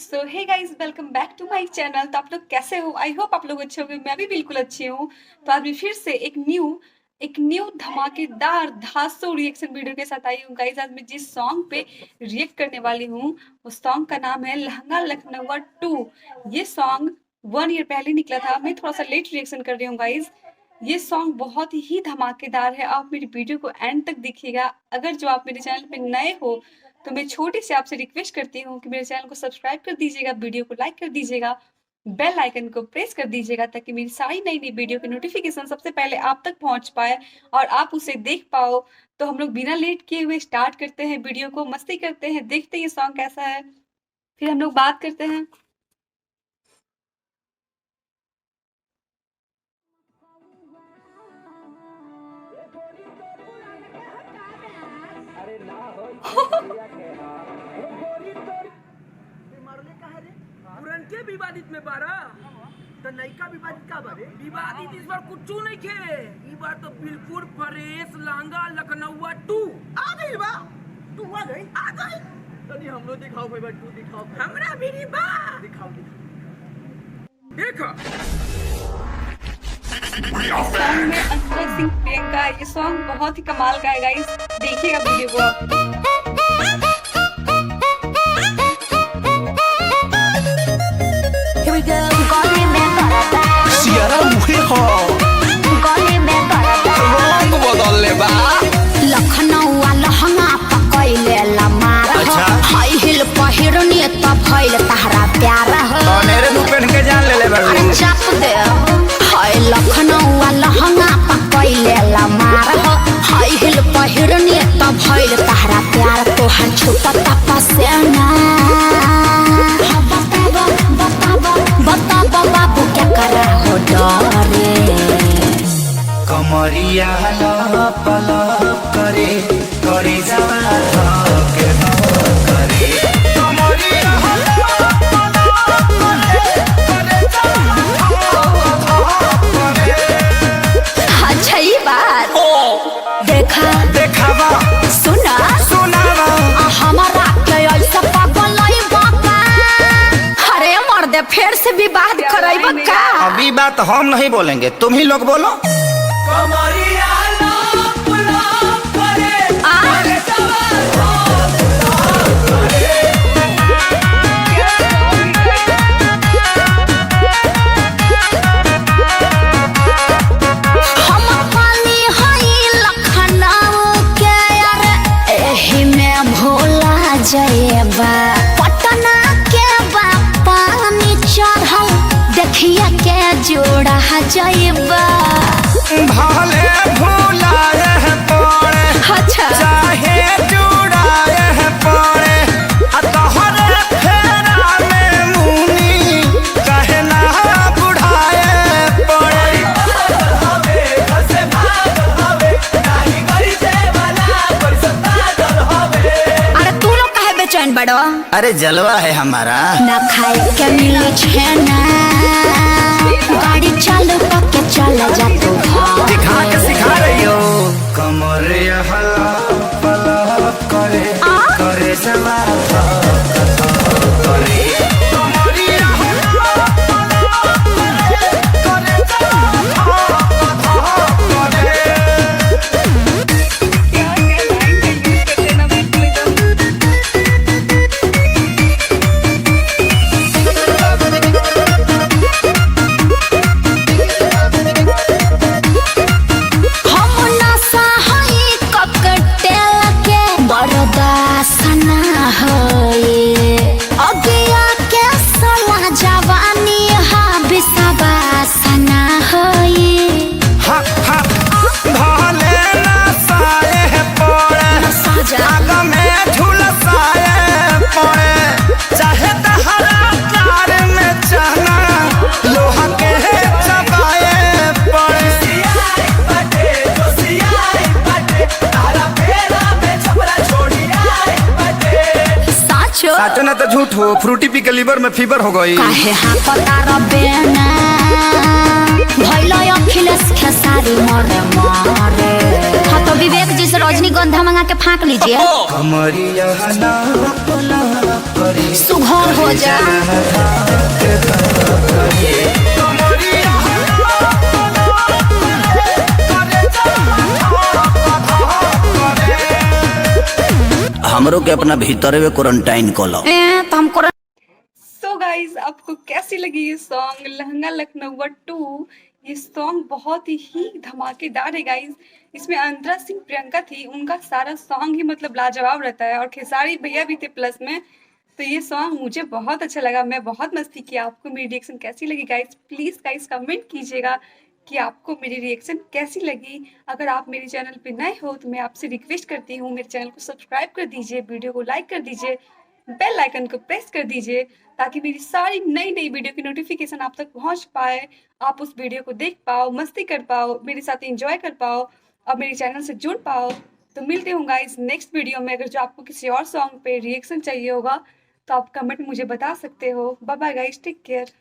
So hey guys welcome back to my channel. तो आप लोग कैसे हो? आई होप आप लोग अच्छे होंगे। मैं भी बिल्कुल अच्छी हूँ। तो आज मैं फिर से एक न्यू धमाकेदार धांसू रिएक्शन वीडियो के साथ आई हूँ गाइस। आज मैं जिस सॉन्ग पे रिएक्ट करने वाली हूँ उस सॉन्ग का नाम है लहंगा लखनऊ 2। ये सॉन्ग 1 ईयर पहले निकला था। मैं थोड़ा सा लेट रिएक्शन कर रही हूँ गाइस। ये सॉन्ग बहुत ही धमाकेदार है। आप मेरी वीडियो को एंड तक देखिएगा। अगर जो आप मेरे चैनल पे नए हो तो मैं छोटी सी आपसे रिक्वेस्ट करती हूँ कि मेरे चैनल को सब्सक्राइब कर दीजिएगा, वीडियो को लाइक कर दीजिएगा, बेल आइकन को प्रेस कर दीजिएगा ताकि मेरी सारी नई नई वीडियो की नोटिफिकेशन सबसे पहले आप तक पहुंच पाए और आप उसे देख पाओ। तो हम लोग बिना लेट किए हुए स्टार्ट करते हैं वीडियो को, मस्ती करते हैं, देखते हैं ये सॉन्ग कैसा है, फिर हम लोग बात करते हैं। पुरनके विवादित में बारा तो नयका विवादित का बारे विवादित इस बार कुछ नहीं खे। ई बार तो बिल्कुल फ्रेश लहंगा लखनऊ 2 आ गई बा। तू आ गई तनी हम लोग दिखाओ भाई, तू दिखाओ हमरा भी नहीं बा। दिखाओ देखो सॉन्ग में अंतरा सिंह प्रियंका, ये सॉन्ग बहुत ही कमाल का है गाइस। देखिएगा वीडियो को आप। सियारा मुहे हो रंग बदलले बा। लखनऊ लहंगा पकैले लमार अच्छा। हाई हिल पहिरनी त भइल तहरा प्यार हो। तनेरे तू पहन के जान ले बाबू। अरे चाप दे हाय लखनऊ लहंगा पकैले लमार हो हाई हिल पहिरनी त भइल तहरा प्यार तोहर छुपत पसेना। बताबो बाबू क्या करा हो डरे कमरिया लप लप करे करे जावा धके करे कमरिया लप लप करे करे जावा धके करे। अच्छा ये बात देखा देखावा सुना सुनावा हमारा के ऐसा पागल नहीं बाका। अरे मर्दे फिर से विवाद कराइबा का? अभी बात हम नहीं बोलेंगे, तुम ही लोग बोलो। कमरिया लप लप करे करे जावा हम पानी हई लखनऊ के यार एही में भोला जाएबा। पटना के बा पानी चढ़ल देखिए के जोड़ा जाएबा। भले भुलाए पड़े अच्छा चाहे जुड़ाए पड़े तोहरे फेरा में मुनी कहे ना बुढ़ाए पड़े। अरे तू लोग काहे बेचैन बड़ो? अरे जलवा है हमारा। ना खाए के मिले छेना गाड़ी चालू करके चल जा तू घर। दिखा के सिखा रही हो कमर हला पला करे करे जवा करे कमरिया हला पला करे करे जवा करे। हम नशा हई ककटेल के बर्दाश्त ना होए अगिया के सला जवानी हा विश्वास ना होए। हा हा भले नसाए पड़े साजा आग में झुलसाए पड़े चाहे दहरा कार में चना लोहा के चबाए पड़े। साचो साचो ना तो झूठ हो, फ्रूटी पी के लीवर में फीवर हो गई। काहे हाँ पता रबेना भइलो अखिलेश खेसारी मरे मरे। हाँ तो विवेक जी से रजनीगंधा मंगा के फाँक लीजिए। कमरिया ना पला करे सुघर हो जा। हमरो के अपना भीतर में क्वारंटाइन कलो। तो हमको सो गाइज आपको कैसी लगी ये सॉन्ग लहंगा लखनऊ 2। ये सॉन्ग बहुत ही धमाकेदार है गाइज। इसमें अंतरा सिंह प्रियंका थी, उनका सारा सॉन्ग ही मतलब लाजवाब रहता है और खेसारी भैया भी थे प्लस में। तो ये सॉन्ग मुझे बहुत अच्छा लगा, मैं बहुत मस्ती किया। आपको मेरी रिएक्शन कैसी लगी गाइज? प्लीज़ गाइज कमेंट कीजिएगा कि आपको मेरी रिएक्शन कैसी लगी। अगर आप मेरे चैनल पे नए हो तो मैं आपसे रिक्वेस्ट करती हूँ मेरे चैनल को सब्सक्राइब कर दीजिए, वीडियो को लाइक कर दीजिए, बेल आइकन को प्रेस कर दीजिए ताकि मेरी सारी नई नई वीडियो की नोटिफिकेशन आप तक पहुंच पाए, आप उस वीडियो को देख पाओ, मस्ती कर पाओ, मेरे साथ एंजॉय कर पाओ और मेरे चैनल से जुड़ पाओ। तो मिलते हूँ गाइस नेक्स्ट वीडियो में। अगर जो आपको किसी और सॉन्ग पे रिएक्शन चाहिए होगा तो आप कमेंट मुझे बता सकते हो। Bye bye guys, take care.